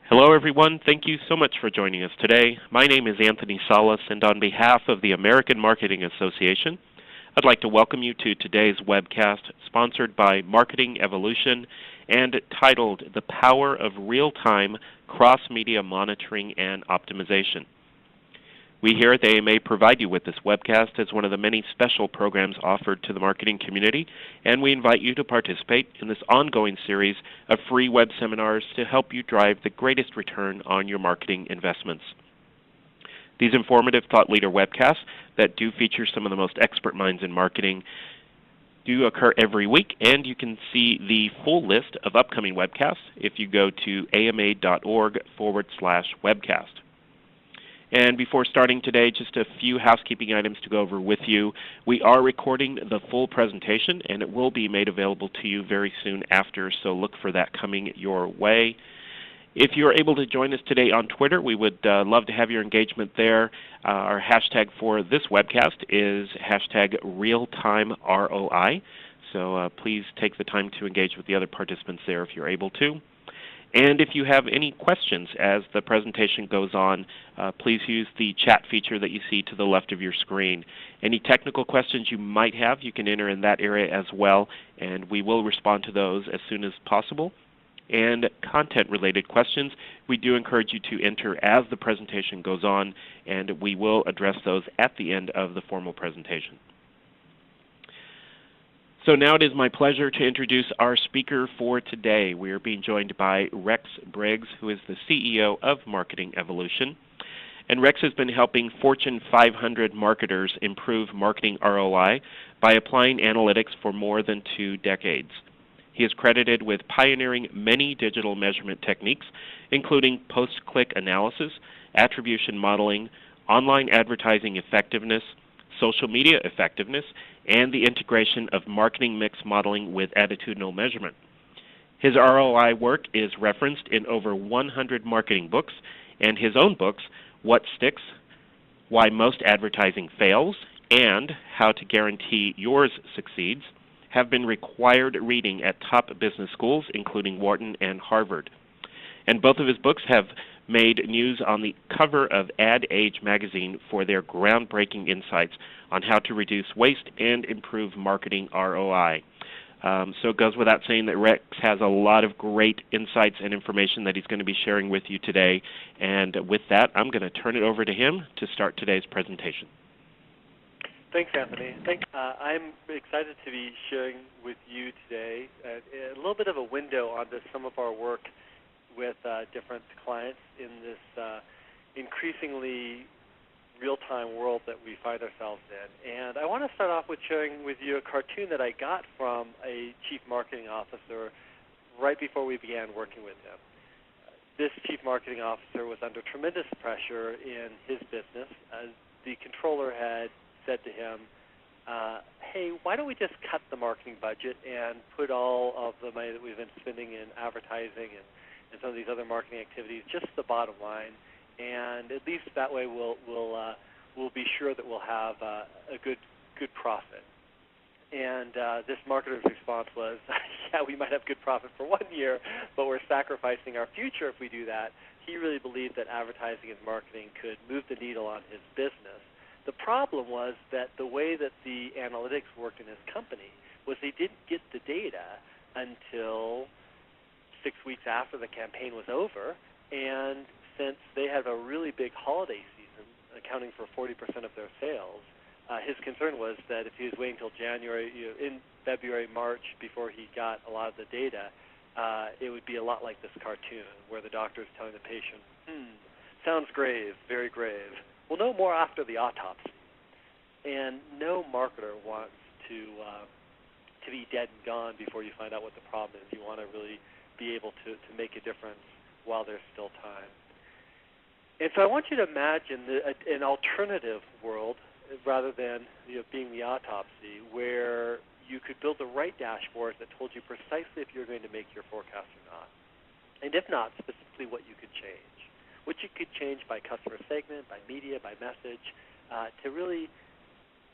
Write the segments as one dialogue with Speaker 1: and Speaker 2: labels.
Speaker 1: Hello everyone, thank you so much for joining us today. My name is Anthony Salas, and on behalf of the American Marketing Association, I'd like to welcome you to today's webcast sponsored by Marketing Evolution and titled The Power of Real-Time Cross-Media Monitoring and Optimization. We here at the AMA provide you with this webcast as one of the many special programs offered to the marketing community, and we invite you to participate in this ongoing series of free web seminars to help you drive the greatest return on your marketing investments. These informative thought leader webcasts that do feature some of the most expert minds in marketing do occur every week, and you can see the full list of upcoming webcasts if you go to ama.org/webcast. And before starting today, just a few housekeeping items to go over with you. We are recording the full presentation, and it will be made available to you very soon after, so look for that coming your way. If you're able to join us today on Twitter, we would love to have your engagement there. Our hashtag for this webcast is #RealTimeROI, so please take the time to engage with the other participants there if you're able to. And if you have any questions as the presentation goes on, please use the chat feature that you see to the left of your screen. Any technical questions you might have, you can enter in that area as well, and we will respond to those as soon as possible. And content-related questions, we do encourage you to enter as the presentation goes on, and we will address those at the end of the formal presentation. So now it is my pleasure to introduce our speaker for today. We are being joined by Rex Briggs, who is the CEO of Marketing Evolution. And Rex has been helping Fortune 500 marketers improve marketing ROI by applying analytics for more than 2 decades. He is credited with pioneering many digital measurement techniques, including post-click analysis, attribution modeling, online advertising effectiveness, social media effectiveness, and the integration of marketing mix modeling with attitudinal measurement. His ROI work is referenced in over 100 marketing books, and his own books, What Sticks, Why Most Advertising Fails, and How to Guarantee Yours Succeeds, have been required reading at top business schools, including Wharton and Harvard. And both of his books have made news on the cover of Ad Age magazine for their groundbreaking insights on how to reduce waste and improve marketing ROI. So it goes without saying that Rex has a lot of great insights and information that he's going to be sharing with you today. And with that, I'm going to turn it over to him to start today's presentation.
Speaker 2: Thanks, Anthony. I'm excited to be sharing with you today a little bit of a window onto some of our work with different clients in this increasingly real-time world that we find ourselves in. And I want to start off with sharing with you a cartoon that I got from a chief marketing officer right before we began working with him. This chief marketing officer was under tremendous pressure in his business. The controller had said to him, hey, why don't we just cut the marketing budget and put all of the money that we've been spending in advertising and some of these other marketing activities, just the bottom line, and at least that way we'll be sure that we'll have a good profit. And this marketer's response was, yeah, we might have good profit for 1 year, but we're sacrificing our future if we do that. He really believed that advertising and marketing could move the needle on his business. The problem was that the way that the analytics worked in his company was they didn't get the data until 6 weeks after the campaign was over, and since they had a really big holiday season, accounting for 40% of their sales, his concern was that if he was waiting until January, in February, March, before he got a lot of the data, it would be a lot like this cartoon where the doctor is telling the patient, sounds grave, very grave. We'll know more after the autopsy. And no marketer wants to be dead and gone before you find out what the problem is. You want to really be able to make a difference while there's still time. And so I want you to imagine an alternative world rather than being the autopsy, where you could build the right dashboard that told you precisely if you're going to make your forecast or not. And if not, specifically what you could change. What you could change by customer segment, by media, by message, to really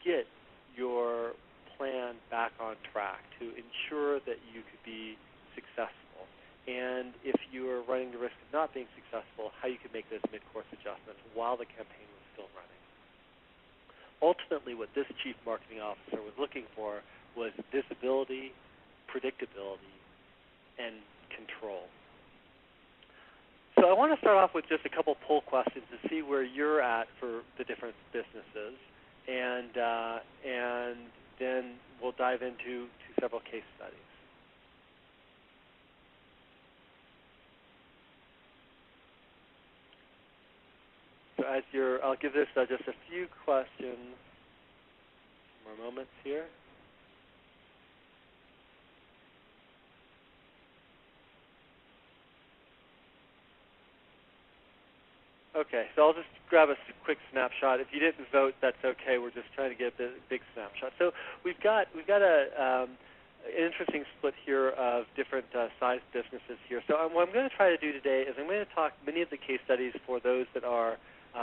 Speaker 2: get your plan back on track, to ensure that you could be successful. And if you are running the risk of not being successful, how you could make those mid-course adjustments while the campaign was still running. Ultimately, what this chief marketing officer was looking for was visibility, predictability, and control. So I want to start off with just a couple poll questions to see where you're at for the different businesses, and then we'll dive into several case studies. So I'll give this just a few questions, more moments here. Okay, so I'll just grab a quick snapshot. If you didn't vote, that's okay. We're just trying to get a big snapshot. So we've got an interesting split here of different size businesses here. So what I'm going to try to do today is I'm going to talk many of the case studies for those that are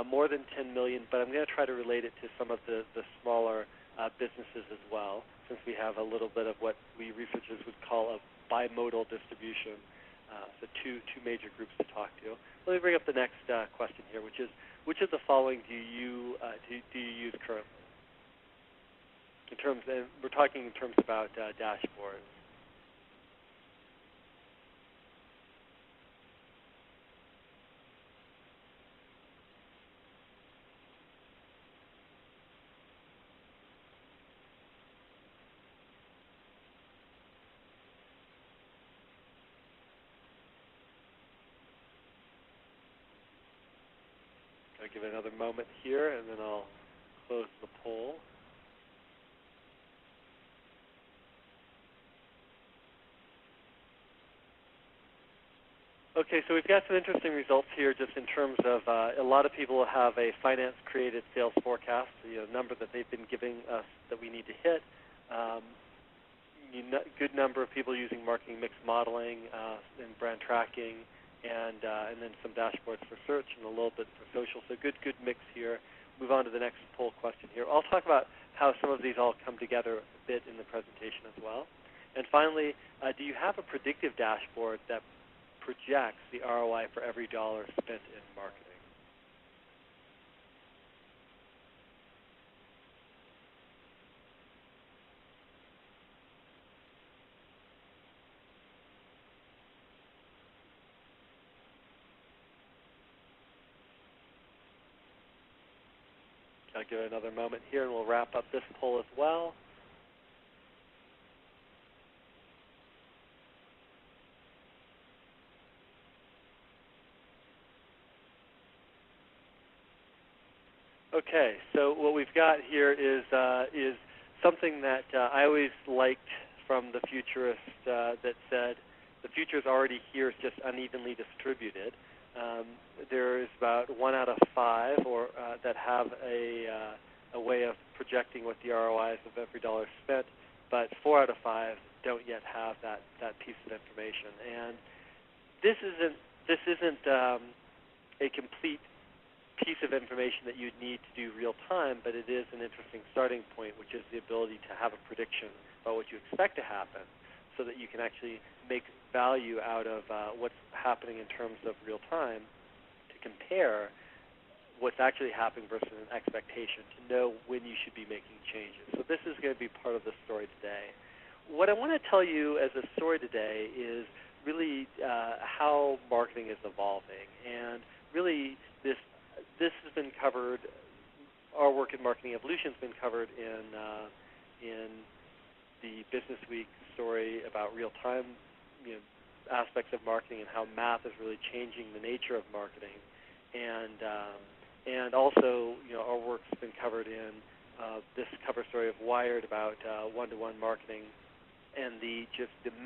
Speaker 2: more than 10 million, but I'm going to try to relate it to some of the smaller businesses as well, since we have a little bit of what we researchers would call a bimodal distribution. So two major groups to talk to. Let me bring up the next question here, which of the following do you use currently? In terms, and we're talking in terms about dashboards. I'll give it another moment here, and then I'll close the poll. Okay, so we've got some interesting results here just in terms of a lot of people have a finance-created sales forecast, the number that they've been giving us that we need to hit. Good number of people using marketing mix modeling and brand tracking, and then some dashboards for search and a little bit for social. So good mix here. Move on to the next poll question here. I'll talk about how some of these all come together a bit in the presentation as well. And finally, do you have a predictive dashboard that projects the ROI for every dollar spent in marketing? I'll give it another moment here, and we'll wrap up this poll as well. Okay, so what we've got here is something that I always liked from the futurist that said, the future is already here, it's just unevenly distributed. There is about 1 out of 5 that have a way of projecting what the ROIs of every dollar spent, but 4 out of 5 don't yet have that piece of information. And this isn't a complete piece of information that you'd need to do real time, but it is an interesting starting point, which is the ability to have a prediction about what you expect to happen so that you can actually make value out of what's happening in terms of real time to compare what's actually happening versus an expectation to know when you should be making changes. So this is going to be part of the story today. What I want to tell you as a story today is really how marketing is evolving, and really this has been covered. Our work in marketing evolution has been covered in the Business Week story about real-time aspects of marketing and how math is really changing the nature of marketing, and also our work has been covered in this cover story of Wired about one-to-one marketing and the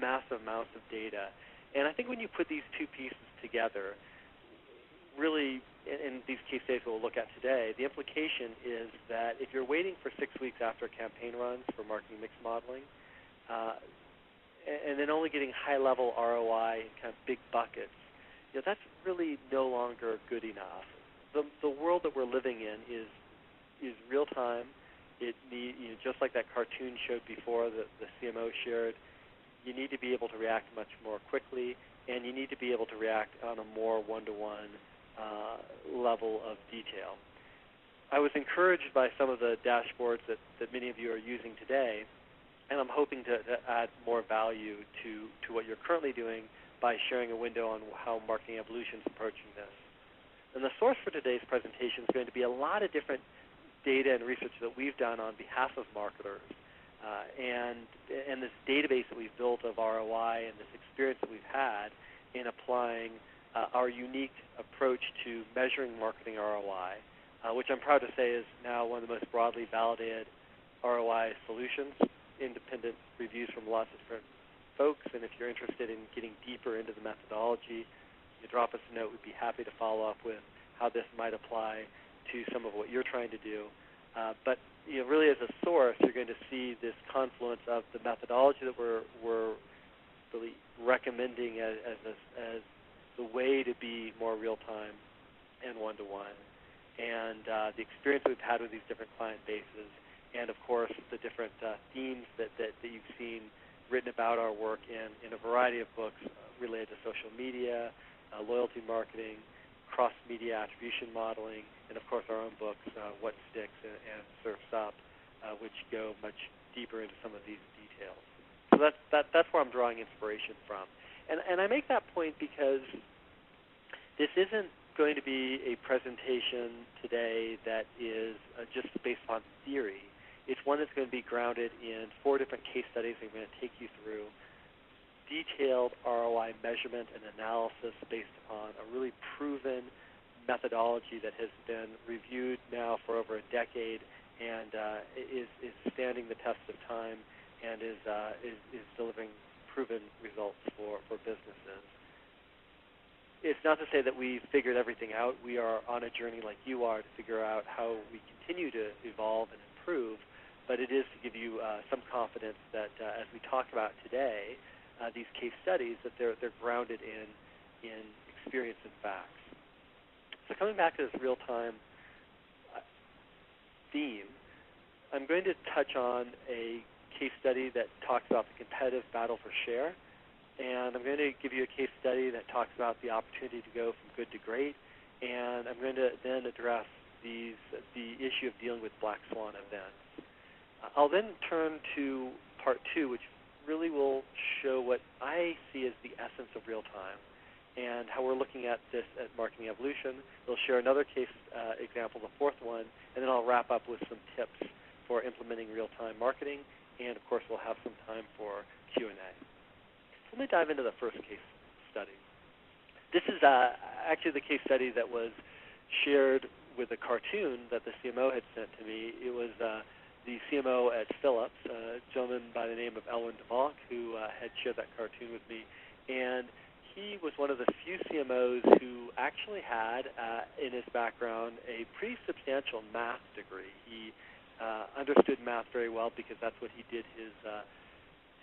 Speaker 2: massive amounts of data. And I think when you put these two pieces together, really, in these case studies we'll look at today, the implication is that if you're waiting for 6 weeks after a campaign runs for marketing mix modeling, and then only getting high-level ROI in kind of big buckets, that's really no longer good enough. The world that we're living in is real-time. It just like that cartoon showed before that the CMO shared, you need to be able to react much more quickly, and you need to be able to react on a more one-to-one level of detail. I was encouraged by some of the dashboards that many of you are using today, and I'm hoping to add more value to what you're currently doing by sharing a window on how Marketing Evolution is approaching this. And the source for today's presentation is going to be a lot of different data and research that we've done on behalf of marketers, and this database that we've built of ROI and this experience that we've had in applying our unique approach to measuring marketing ROI, which I'm proud to say is now one of the most broadly validated ROI solutions, independent reviews from lots of different folks. And if you're interested in getting deeper into the methodology, you drop us a note. We'd be happy to follow up with how this might apply to some of what you're trying to do. But really as a source, you're going to see this confluence of the methodology that we're really recommending as the way to be more real-time and one-to-one, and the experience we've had with these different client bases, and of course the different themes that you've seen written about our work in a variety of books related to social media, loyalty marketing, cross-media attribution modeling, and of course our own books, What Sticks and Surf's Up, which go much deeper into some of these details. So that's where I'm drawing inspiration from. And I make that point because this isn't going to be a presentation today that is just based on theory. It's one that's going to be grounded in 4 different case studies I'm going to take you through, detailed ROI measurement and analysis based upon a really proven methodology that has been reviewed now for over a decade and is standing the test of time and is delivering proven results for businesses. It's not to say that we've figured everything out. We are on a journey like you are to figure out how we continue to evolve and improve, but it is to give you some confidence that as we talk about today, these case studies, that they're grounded in experience and facts. So coming back to this real-time theme, I'm going to touch on a case study that talks about the competitive battle for share, and I'm going to give you a case study that talks about the opportunity to go from good to great, and I'm going to then address the issue of dealing with black swan events. I'll then turn to part 2, which really will show what I see as the essence of real-time and how we're looking at this at Marketing Evolution. We'll share another case example, the 4th one, and then I'll wrap up with some tips for implementing real-time marketing, and of course we'll have some time for Q&A. Let me dive into the first case study. This is actually the case study that was shared with a cartoon that the CMO had sent to me. It was the CMO at Philips, a gentleman by the name of Elwin DeVonk, who had shared that cartoon with me. And he was one of the few CMOs who actually had in his background a pretty substantial math degree. He understood math very well because that's what he did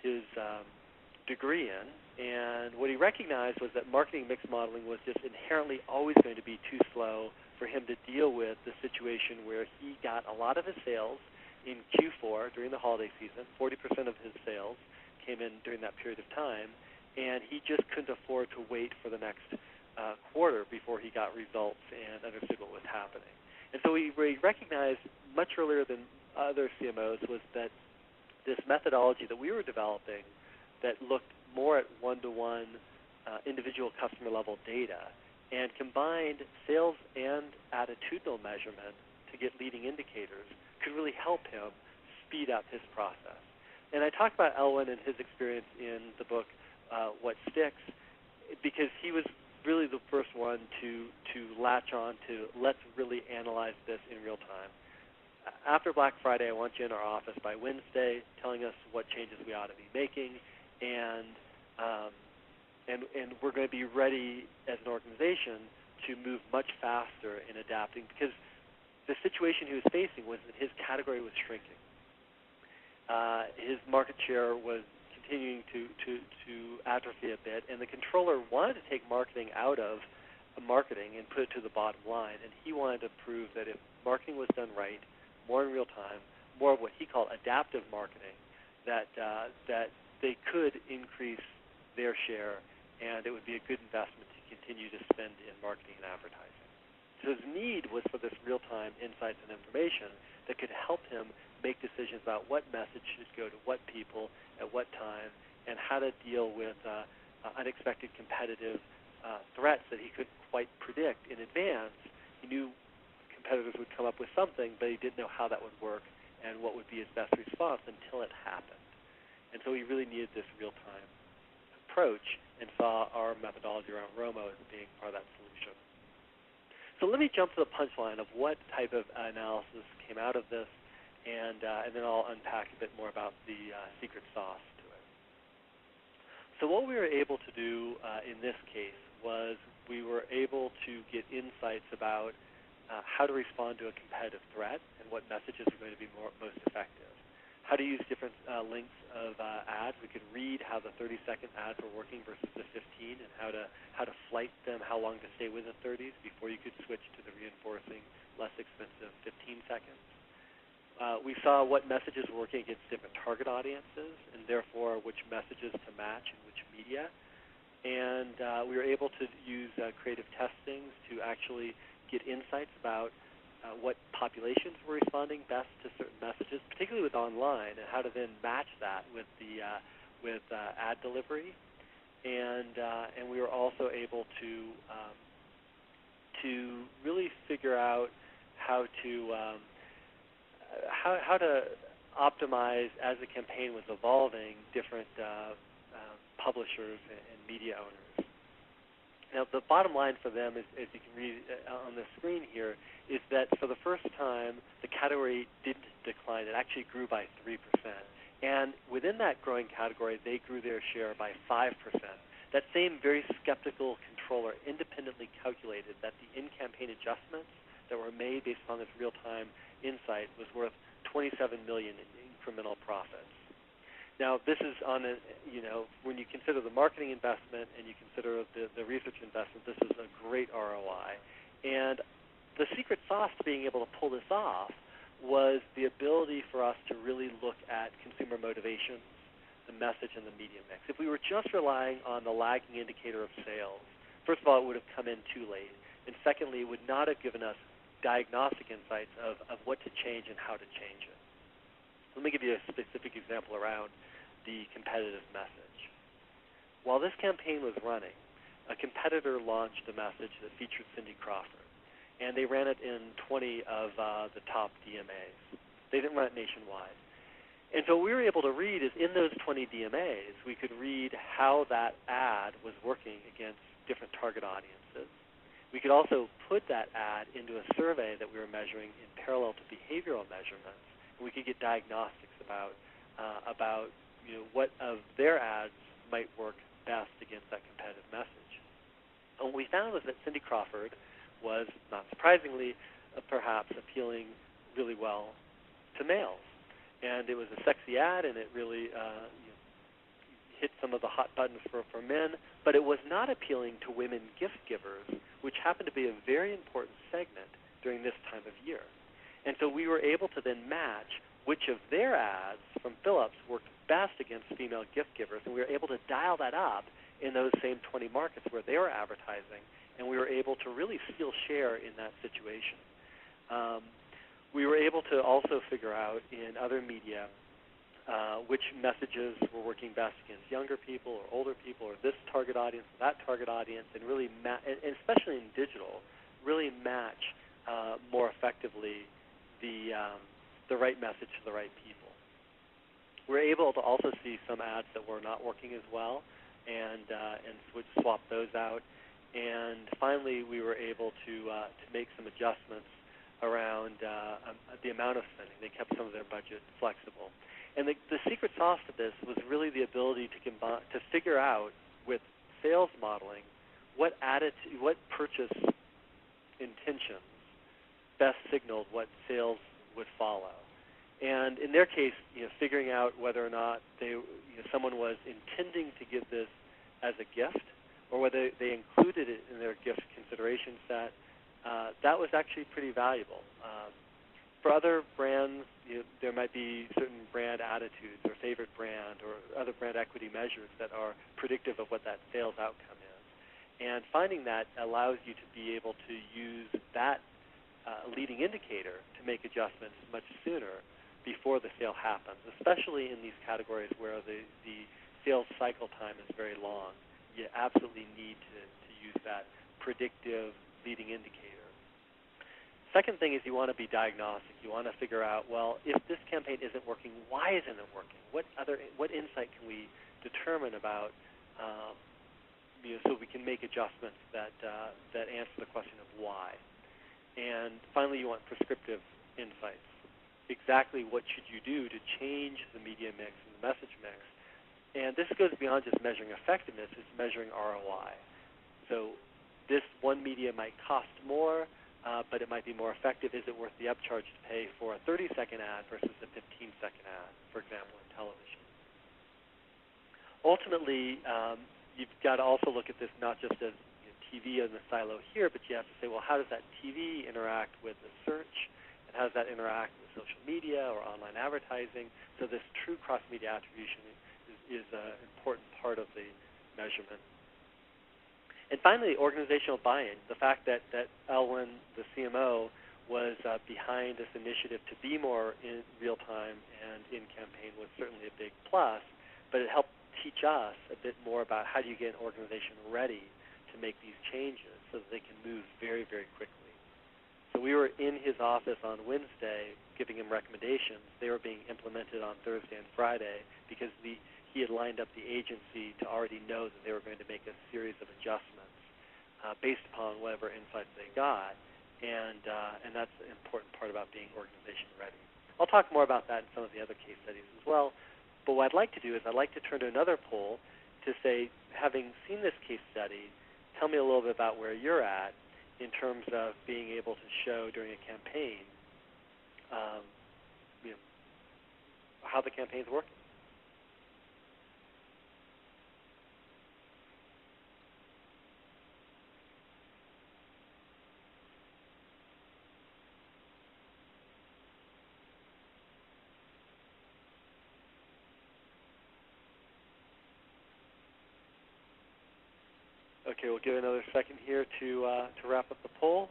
Speaker 2: his degree in. And what he recognized was that marketing mix modeling was just inherently always going to be too slow for him to deal with the situation where he got a lot of his sales in Q4 during the holiday season. 40% of his sales came in during that period of time, and he just couldn't afford to wait for the next quarter before he got results and understood what was happening. And so he recognized much earlier than other CMOs was that this methodology that we were developing that looked more at one-to-one individual customer level data and combined sales and attitudinal measurement to get leading indicators could really help him speed up his process. And I talk about Elwin and his experience in the book What Sticks because he was really the first one to latch on to let's really analyze this in real time. After Black Friday, I want you in our office by Wednesday telling us what changes we ought to be making, and we're going to be ready as an organization to move much faster in adapting because the situation he was facing was that his category was shrinking. His market share was continuing to atrophy a bit, and the controller wanted to take marketing out of marketing and put it to the bottom line, and he wanted to prove that if marketing was done right, more in real time, more of what he called adaptive marketing, that they could increase their share and it would be a good investment to continue to spend in marketing and advertising. So his need was for this real-time insights and information that could help him make decisions about what message should go to what people at what time, and how to deal with unexpected competitive threats that he couldn't quite predict in advance. He knew competitors would come up with something, but he didn't know how that would work and what would be his best response until it happened. And so he really needed this real-time approach and saw our methodology around ROMO as being part of that solution. So let me jump to the punchline of what type of analysis came out of this, and then I'll unpack a bit more about the secret sauce to it. So what we were able to do in this case was we were able to get insights about how to respond to a competitive threat and what messages are going to be most effective. How to use different lengths of ads. We could read how the 30-second ads were working versus the 15, and how to flight them, how long to stay with the 30s before you could switch to the reinforcing, less expensive 15 seconds. We saw what messages were working against different target audiences, and therefore which messages to match in which media. And we were able to use creative testings to actually get insights about what populations were responding best to certain messages, particularly with online, and how to then match that with the ad delivery. And we were also able to really figure out how to optimize, as the campaign was evolving, different publishers and media owners. Now, the bottom line for them, as you can read on the screen here, is that for the first time, the category didn't decline. It actually grew by 3%. And within that growing category, they grew their share by 5%. That same very skeptical controller independently calculated that the in-campaign adjustments that were made based on this real-time insight was worth $27 million in incremental profits. Now, this is on a, when you consider the marketing investment and you consider the research investment, this is a great ROI. And the secret sauce to being able to pull this off was the ability for us to really look at consumer motivations, the message, and the media mix. If we were just relying on the lagging indicator of sales, first of all, it would have come in too late. And secondly, it would not have given us diagnostic insights of what to change and how to change it. Let me give you a specific example around the competitive message. While this campaign was running, a competitor launched a message that featured Cindy Crawford, and they ran it in 20 of the top DMAs. They didn't run it nationwide. And so what we were able to read is in those 20 DMAs, we could read how that ad was working against different target audiences. We could also put that ad into a survey that we were measuring in parallel to behavioral measurements, and we could get diagnostics about what of their ads might work best against that competitive message. And what we found was that Cindy Crawford was, not surprisingly, perhaps appealing really well to males. And it was a sexy ad, and it really hit some of the hot buttons for men, but it was not appealing to women gift givers, which happened to be a very important segment during this time of year. And so we were able to then match which of their ads from Philips worked best against female gift givers, and we were able to dial that up in those same 20 markets where they were advertising, and we were able to really steal share in that situation. We were able to also figure out in other media which messages were working best against younger people or older people, or this target audience or that target audience, and really, and especially in digital, really match more effectively the right message to the right people. We're able to also see some ads that were not working as well, and swap those out. And finally, we were able to make some adjustments around the amount of spending. They kept some of their budget flexible. And the secret sauce to this was really the ability to figure out with sales modeling what purchase intentions best signaled what sales would follow. And in their case, figuring out whether or not someone was intending to give this as a gift, or whether they included it in their gift consideration set, that was actually pretty valuable. For other brands, there might be certain brand attitudes or favorite brand or other brand equity measures that are predictive of what that sales outcome is. And finding that allows you to be able to use that leading indicator to make adjustments much sooner before the sale happens, especially in these categories where the sales cycle time is very long. You absolutely need to use that predictive leading indicator. Second thing is you want to be diagnostic. You want to figure out, well, if this campaign isn't working, why isn't it working? What insight can we determine about, so we can make adjustments that answer the question of why. And finally, you want prescriptive insights. Exactly what should you do to change the media mix and the message mix? And this goes beyond just measuring effectiveness. It's measuring ROI. So this one media might cost more, but it might be more effective. Is it worth the upcharge to pay for a 30-second ad versus a 15-second ad, for example, in television? Ultimately, you've got to also look at this not just as TV in the silo here, but you have to say, well, how does that TV interact with the search, and how does that interact with social media or online advertising? So this true cross-media attribution is an important part of the measurement. And finally, organizational buy-in. The fact that Elwyn, the CMO, was behind this initiative to be more in real time and in campaign was certainly a big plus, but it helped teach us a bit more about how do you get an organization ready to make these changes so that they can move very, very quickly. So we were in his office on Wednesday giving him recommendations. They were being implemented on Thursday and Friday because he had lined up the agency to already know that they were going to make a series of adjustments based upon whatever insights they got, and that's an important part about being organization ready. I'll talk more about that in some of the other case studies as well, but what I'd like to do is I'd like to turn to another poll to say, having seen this case study, tell me a little bit about where you're at in terms of being able to show during a campaign how the campaign's working. Okay, we'll give another second here to wrap up the poll.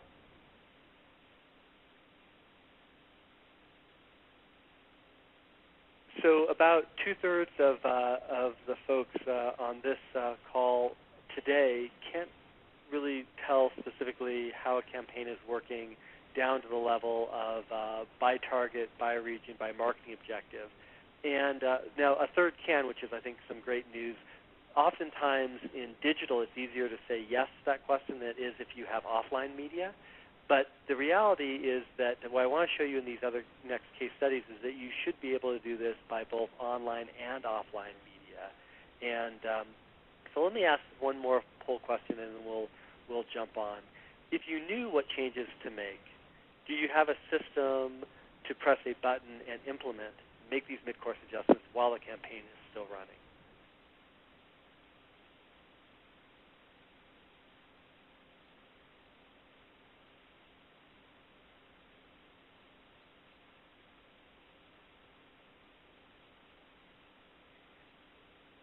Speaker 2: So about two-thirds of the folks on this call today can't really tell specifically how a campaign is working down to the level of by target, by region, by marketing objective. And now a third can, which is, I think, some great news. Oftentimes in digital, it's easier to say yes to that question than it is if you have offline media. But the reality is that what I want to show you in these other next case studies is that you should be able to do this by both online and offline media. And so let me ask one more poll question, and then we'll jump on. If you knew what changes to make, do you have a system to press a button and implement, make these mid-course adjustments while the campaign is still running?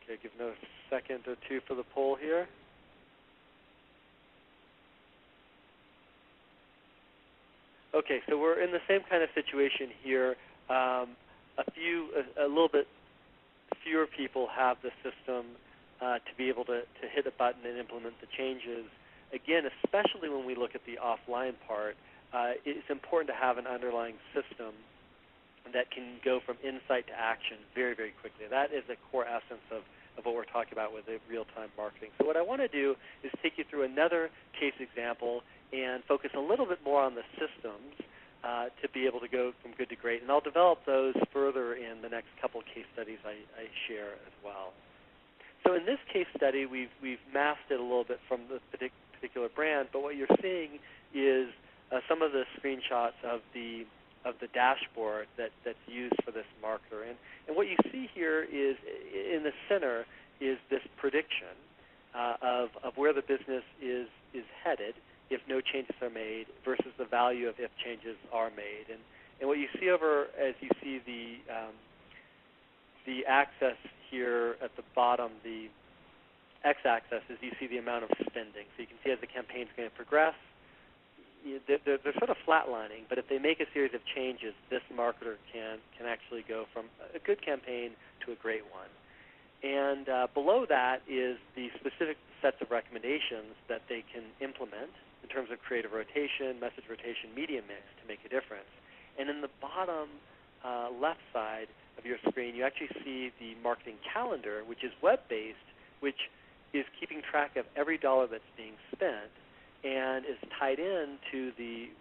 Speaker 2: Okay, give another second or two for the poll here. Okay, so we're in the same kind of situation here. A little bit fewer people have the system to be able to hit a button and implement the changes. Again, especially when we look at the offline part, it's important to have an underlying system that can go from insight to action very, very quickly. That is the core essence of what we're talking about with the real-time marketing. So what I want to do is take you through another case example and focus a little bit more on the systems to be able to go from good to great. And I'll develop those further in the next couple of case studies I share as well. So in this case study, we've masked it a little bit from the particular brand, but what you're seeing is some of the screenshots of the dashboard that's used for this marketer. And what you see here is, in the center, is this prediction of where the business is headed if no changes are made versus the value of if changes are made. And what you see over, as you see the axis here at the bottom, the x-axis, is you see the amount of spending. So you can see as the campaign's going to progress, they're sort of flatlining, but if they make a series of changes, this marketer can actually go from a good campaign to a great one. And below that is the specific sets of recommendations that they can implement in terms of creative rotation, message rotation, media mix to make a difference. And in the bottom left side of your screen, you actually see the marketing calendar, which is web-based, which is keeping track of every dollar that's being spent, and is tied in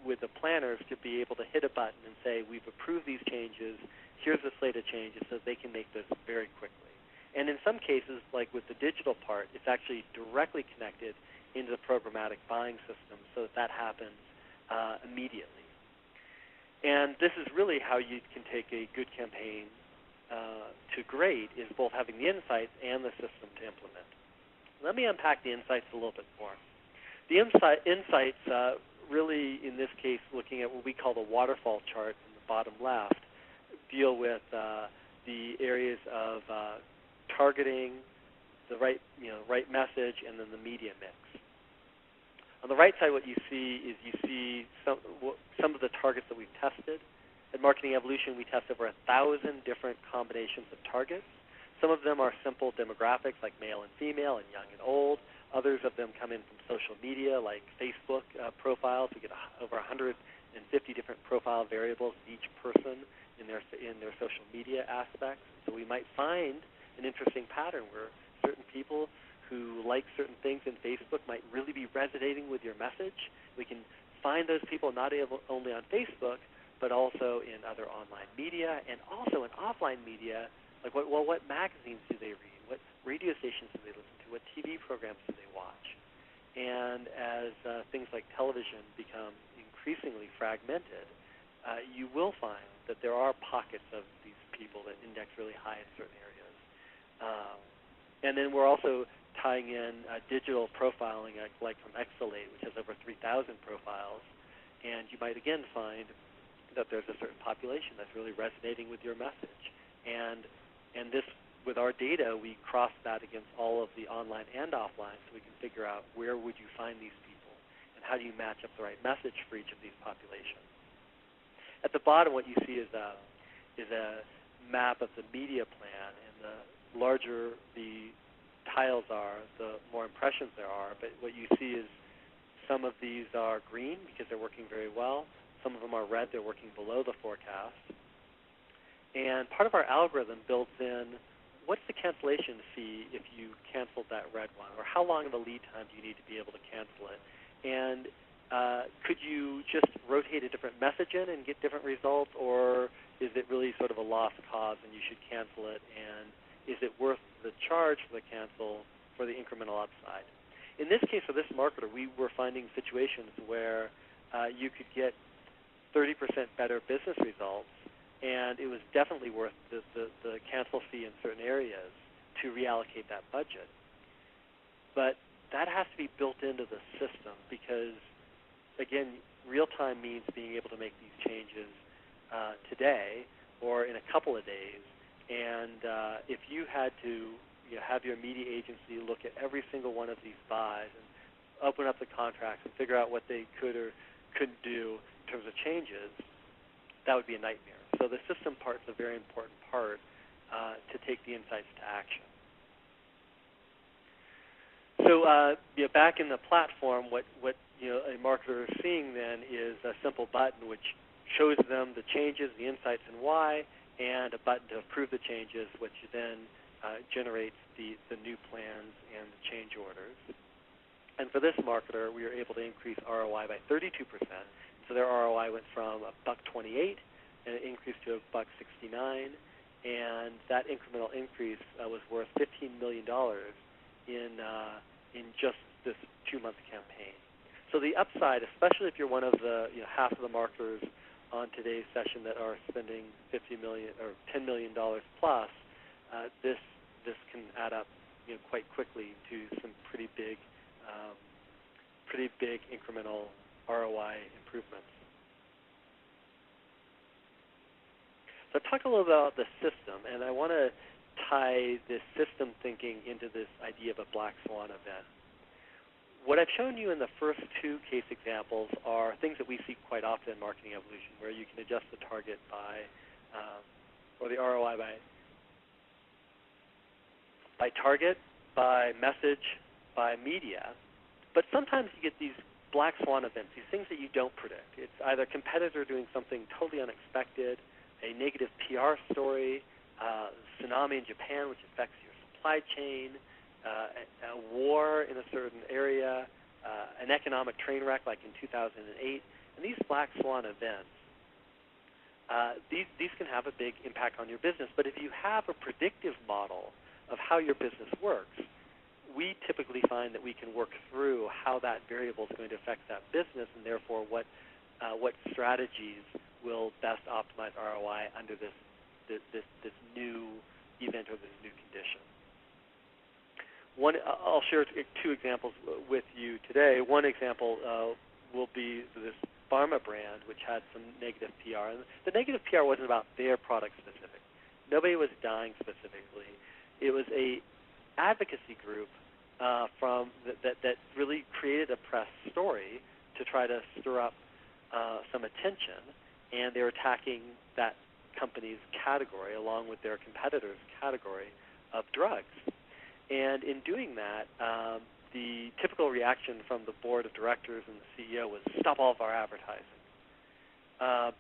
Speaker 2: with the planners to be able to hit a button and say, we've approved these changes, here's the slate of changes, so they can make this very quickly. And in some cases, like with the digital part, it's actually directly connected into the programmatic buying system so that happens immediately. And this is really how you can take a good campaign to great, is both having the insights and the system to implement. Let me unpack the insights a little bit more. The insights really, in this case, looking at what we call the waterfall chart in the bottom left, deal with the areas of targeting, the right message, and then the media mix. On the right side, what you see is some of the targets that we've tested. At Marketing Evolution, we test over 1,000 different combinations of targets. Some of them are simple demographics like male and female and young and old. Others of them come in from social media like Facebook profiles. We get over 150 different profile variables of each person in their social media aspects. So we might find an interesting pattern where certain people who like certain things in Facebook might really be resonating with your message. We can find those people not only on Facebook, but also in other online media and also in offline media. Like, what magazines do they read? What radio stations do they listen to? What TV programs do they watch? And as things like television become increasingly fragmented, you will find that there are pockets of these people that index really high in certain areas. And then we're also tying in digital profiling, like from Exalate, which has over 3,000 profiles. And you might again find that there's a certain population that's really resonating with your message. And this, with our data, we cross that against all of the online and offline, so we can figure out where would you find these people and how do you match up the right message for each of these populations. At the bottom, what you see is a map of the media plan, and the larger the tiles are, the more impressions there are. But what you see is some of these are green because they're working very well. Some of them are red, they're working below the forecast. And part of our algorithm builds in what's the cancellation fee if you canceled that red one, or how long of a lead time do you need to be able to cancel it? And could you just rotate a different message in and get different results, or is it really sort of a lost cause and you should cancel it? And is it worth the charge for the cancel for the incremental upside? In this case, for this marketer, we were finding situations where you could get 30% better business results, and it was definitely worth the cancel fee in certain areas to reallocate that budget. But that has to be built into the system because, again, real-time means being able to make these changes today or in a couple of days. And if you had to have your media agency look at every single one of these buys and open up the contracts and figure out what they could or couldn't do in terms of changes, that would be a nightmare. So the system part is a very important part to take the insights to action. So back in the platform, what a marketer is seeing then is a simple button which shows them the changes, the insights, and why, and a button to approve the changes, which then generates the new plans and the change orders. And for this marketer, we were able to increase ROI by 32%. So their ROI went from $1.28 and it increased to $1.69, and that incremental increase was worth $15 million in just this 2-month campaign. So the upside, especially if you're one of the half of the marketers on today's session that are spending $50 million or $10 million plus, this can add up quite quickly to some pretty big incremental ROI improvements. So I've talked a little about the system, and I want to tie this system thinking into this idea of a black swan event. What I've shown you in the first two case examples are things that we see quite often in marketing evolution, where you can adjust the target by, or the ROI by target, by message, by media. But sometimes you get these black swan events, these things that you don't predict. It's either a competitor doing something totally unexpected, a negative PR story, tsunami in Japan which affects your supply chain, a war in a certain area, an economic train wreck like in 2008. And these black swan events, these can have a big impact on your business. But if you have a predictive model of how your business works, we typically find that we can work through how that variable is going to affect that business, and therefore what strategies will best optimize ROI under this new event or this new condition. I'll share two examples with you today. One example will be this pharma brand, which had some negative PR. And the negative PR wasn't about their product specific. Nobody was dying specifically. It was a advocacy group that really created a press story to try to stir up some attention, and they're attacking that company's category along with their competitors' category of drugs. And in doing that, the typical reaction from the board of directors and the CEO was stop all of our advertising,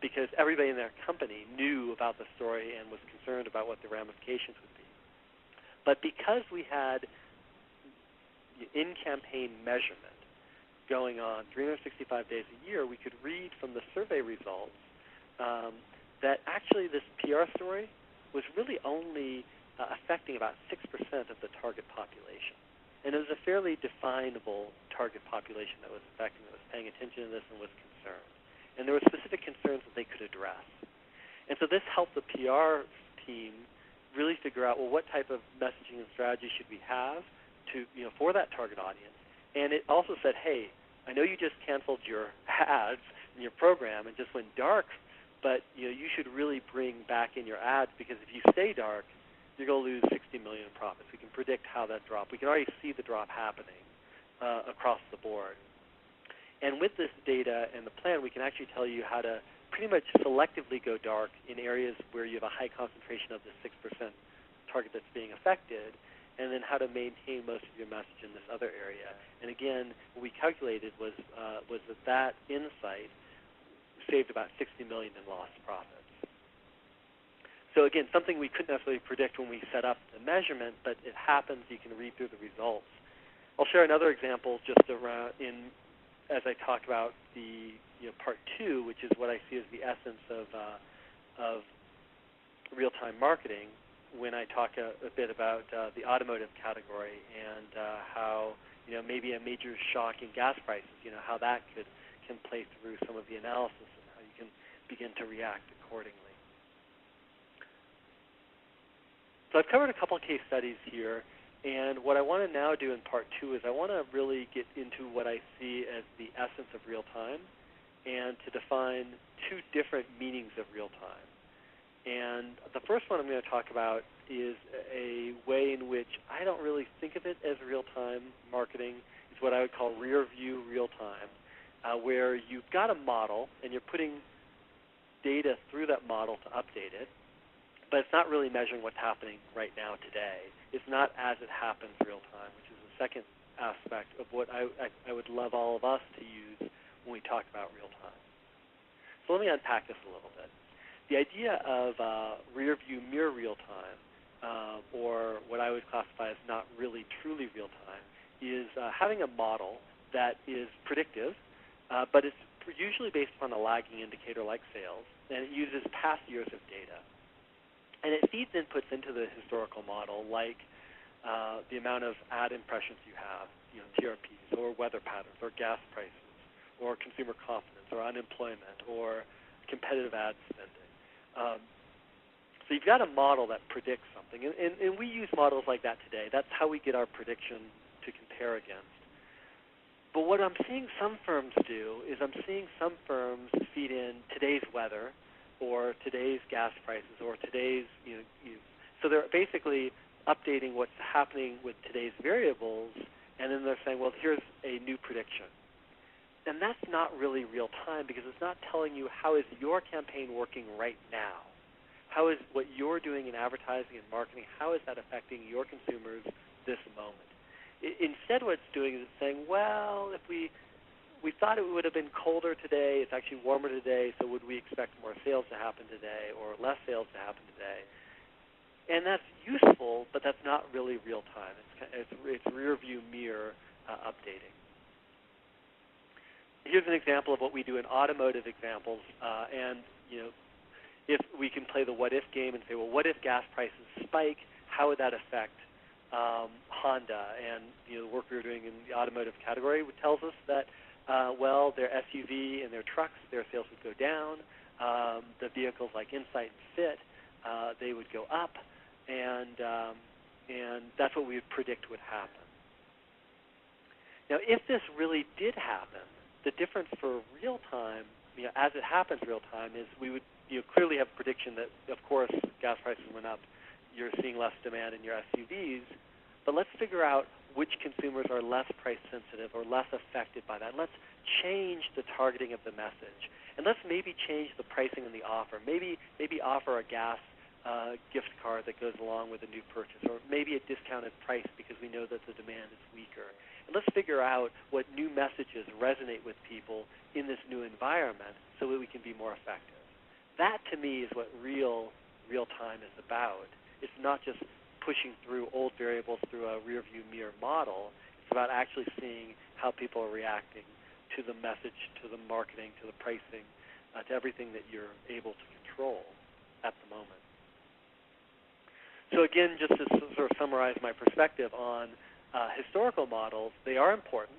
Speaker 2: because everybody in their company knew about the story and was concerned about what the ramifications would be. But because we had in-campaign measurement going on 365 days a year, we could read from the survey results that actually this PR story was really only affecting about 6% of the target population. And it was a fairly definable target population that was affecting, that was paying attention to this and was concerned. And there were specific concerns that they could address. And so this helped the PR team really figure out, well, what type of messaging and strategy should we have for that target audience. And it also said, hey, I know you just canceled your ads in your program and just went dark, but you should really bring back in your ads, because if you stay dark, you're going to lose $60 million in profits. We can predict how that drop. We can already see the drop happening across the board. And with this data and the plan, we can actually tell you how to pretty much selectively go dark in areas where you have a high concentration of the 6% target that's being affected, and then how to maintain most of your message in this other area. And again, what we calculated was that insight saved about $60 million in lost profits. So again, something we couldn't necessarily predict when we set up the measurement, but it happens. You can read through the results. I'll share another example just around as I talk about the part two, which is what I see as the essence of real-time marketing, when I talk a bit about the automotive category and how maybe a major shock in gas prices, how that can play through some of the analysis and how you can begin to react accordingly. So I've covered a couple of case studies here, and what I want to now do in part two is I want to really get into what I see as the essence of real-time, and to define two different meanings of real-time. And the first one I'm going to talk about is a way in which I don't really think of it as real-time marketing. It's what I would call Rearview real-time, where you've got a model and you're putting data through that model to update it, but it's not really measuring what's happening right now today. It's not as it happens real-time, which is the second aspect of what I would love all of us to use when we talk about real-time. So let me unpack this a little bit. The idea of rear-view mirror real-time, or what I would classify as not really truly real-time, is having a model that is predictive, but it's usually based upon a lagging indicator like sales, and it uses past years of data. And it feeds inputs into the historical model, like the amount of ad impressions you have, TRPs, or weather patterns, or gas prices, or consumer confidence, or unemployment, or competitive ad spending. So you've got a model that predicts something, and we use models like that today. That's how we get our prediction to compare against. But what I'm seeing some firms do is I'm seeing some firms feed in today's weather, or today's gas prices, or today's, so they're basically updating what's happening with today's variables, and then they're saying, well, here's a new prediction. And that's not really real time, because it's not telling you how is your campaign working right now. How is what you're doing in advertising and marketing, how is that affecting your consumers this moment? Instead, what it's doing is it's saying, well, if we thought it would have been colder today, it's actually warmer today, so would we expect more sales to happen today or less sales to happen today? And that's useful, but that's not really real time. It's rear view mirror updating. Here's an example of what we do in automotive examples, and if we can play the what-if game and say, well, what if gas prices spike? How would that affect Honda? And the work we were doing in the automotive category tells us that, well, their SUV and their trucks, their sales would go down. The vehicles like Insight and Fit, they would go up, and that's what we would predict would happen. Now, if this really did happen, the difference for real time, as it happens real time, is we would clearly have a prediction that, of course, gas prices went up. You're seeing less demand in your SUVs. But let's figure out which consumers are less price sensitive or less affected by that. Let's change the targeting of the message. And let's maybe change the pricing and the offer. Maybe offer a gas gift card that goes along with a new purchase, or maybe a discounted price because we know that the demand is weaker. And let's figure out what new messages resonate with people in this new environment so that we can be more effective. That, to me, is what real time is about. It's not just pushing through old variables through a rearview mirror model. It's about actually seeing how people are reacting to the message, to the marketing, to the pricing, to everything that you're able to control at the moment. So again, just to sort of summarize my perspective on historical models, they are important,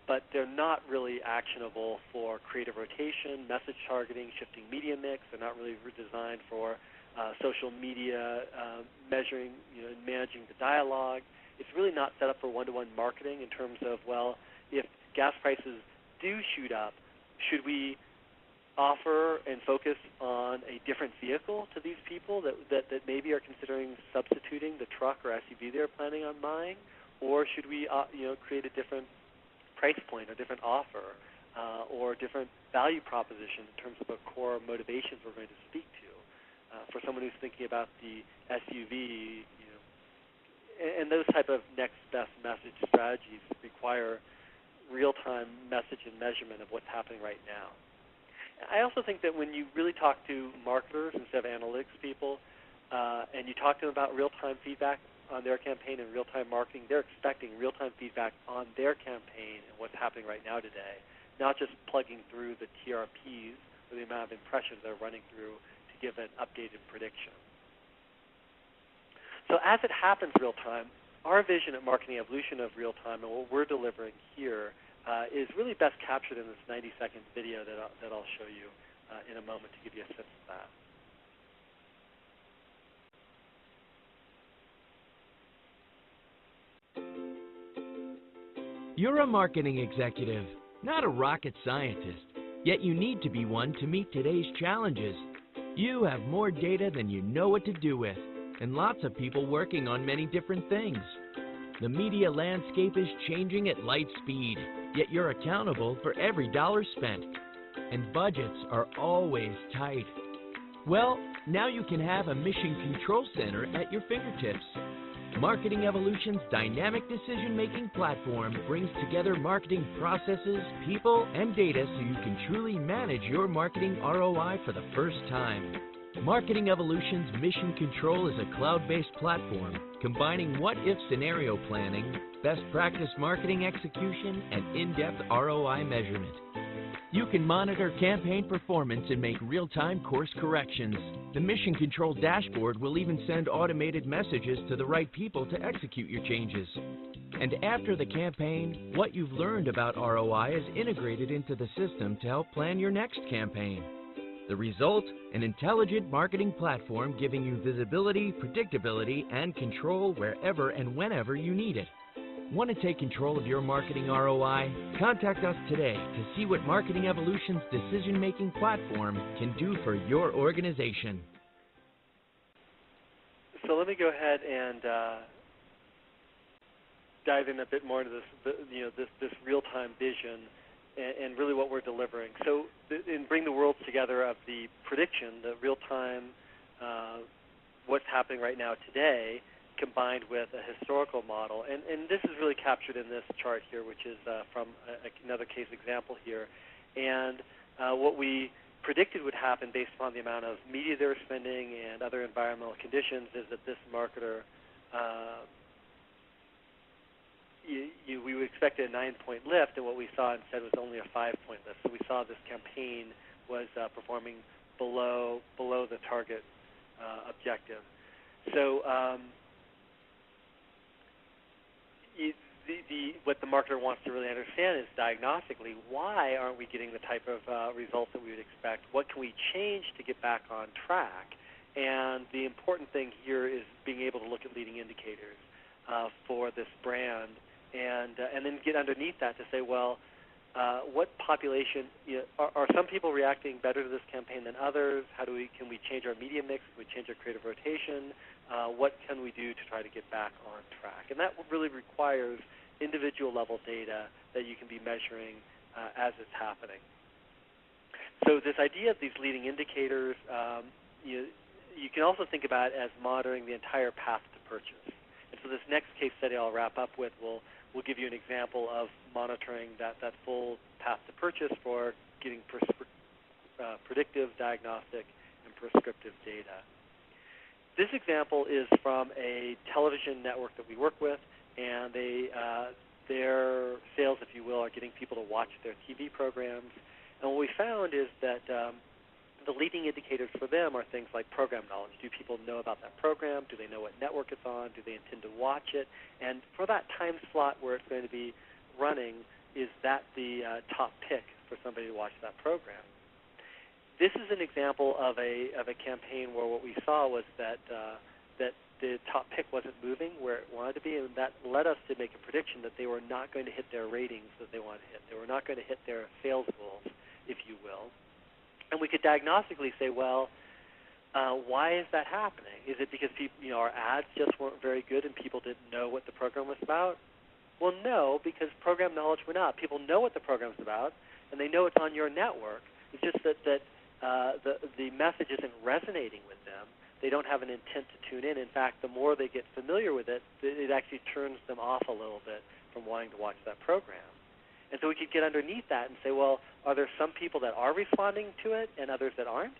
Speaker 2: but they're not really actionable for creative rotation, message targeting, shifting media mix. They're not really designed for social media measuring, and managing the dialogue. It's really not set up for one-to-one marketing in terms of, well, if gas prices do shoot up, should we offer and focus on a different vehicle to these people that maybe are considering substituting the truck or SUV they're planning on buying, or should we create a different price point, a different offer, or different value proposition in terms of the core motivations we're going to speak to? For someone who's thinking about the SUV, and those type of next best message strategies require real-time message and measurement of what's happening right now. I also think that when you really talk to marketers instead of analytics people, and you talk to them about real-time feedback on their campaign and real-time marketing, they're expecting real-time feedback on their campaign and what's happening right now today, not just plugging through the TRPs or the amount of impressions they're running through to give an updated prediction. So as it happens real-time, our vision at Marketing Evolution of real-time and what we're delivering here is really best captured in this 90-second video that I'll show you in a moment to give you a sense of that.
Speaker 3: You're a marketing executive, not a rocket scientist, yet you need to be one to meet today's challenges. You have more data than you know what to do with, and lots of people working on many different things. The media landscape is changing at light speed, yet you're accountable for every dollar spent, and budgets are always tight. Well, now you can have a mission control center at your fingertips. Marketing Evolution's dynamic decision-making platform brings together marketing processes, people, and data so you can truly manage your marketing ROI for the first time. Marketing Evolution's Mission Control is a cloud-based platform combining what-if scenario planning, best practice marketing execution, and in-depth ROI measurement. You can monitor campaign performance and make real-time course corrections. The Mission Control dashboard will even send automated messages to the right people to execute your changes. And after the campaign, what you've learned about ROI is integrated into the system to help plan your next campaign. The result? An intelligent marketing platform giving you visibility, predictability, and control wherever and whenever you need it. Want to take control of your marketing ROI? Contact us today to see what Marketing Evolution's decision-making platform can do for your organization.
Speaker 2: So let me go ahead and dive in a bit more into this real-time vision and really what we're delivering. So and bring the worlds together of the prediction, the real-time, what's happening right now today, combined with a historical model. And this is really captured in this chart here, which is from another case example here. And what we predicted would happen based upon the amount of media they were spending and other environmental conditions is that this marketer, we would expect a 9-point lift, and what we saw instead was only a 5-point lift. So we saw this campaign was performing below the target objective. So what the marketer wants to really understand is diagnostically, why aren't we getting the type of results that we would expect? What can we change to get back on track? And the important thing here is being able to look at leading indicators for this brand, and then get underneath that to say, well, what population, are some people reacting better to this campaign than others? Can we change our media mix? Can we change our creative rotation? What can we do to try to get back on track? And that really requires individual level data that you can be measuring as it's happening. So this idea of these leading indicators, you can also think about it as monitoring the entire path to purchase. And so this next case study I'll wrap up with will give you an example of monitoring that full path to purchase for getting predictive, diagnostic, and prescriptive data. This example is from a television network that we work with, and their sales, if you will, are getting people to watch their TV programs. And what we found is that the leading indicators for them are things like program knowledge. Do people know about that program? Do they know what network it's on? Do they intend to watch it? And for that time slot where it's going to be running, is that the top pick for somebody to watch that program? This is an example of a campaign where what we saw was that the top pick wasn't moving where it wanted to be, and that led us to make a prediction that they were not going to hit their ratings that they wanted to hit. They were not going to hit their sales goals, if you will. And we could diagnostically say, well, why is that happening? Is it because our ads just weren't very good and people didn't know what the program was about? Well, no, because program knowledge went up. People know what the program's about, and they know it's on your network. It's just that the message isn't resonating with them. They don't have an intent to tune in. In fact, the more they get familiar with it, it actually turns them off a little bit from wanting to watch that program. And so we could get underneath that and say, well, are there some people that are responding to it and others that aren't?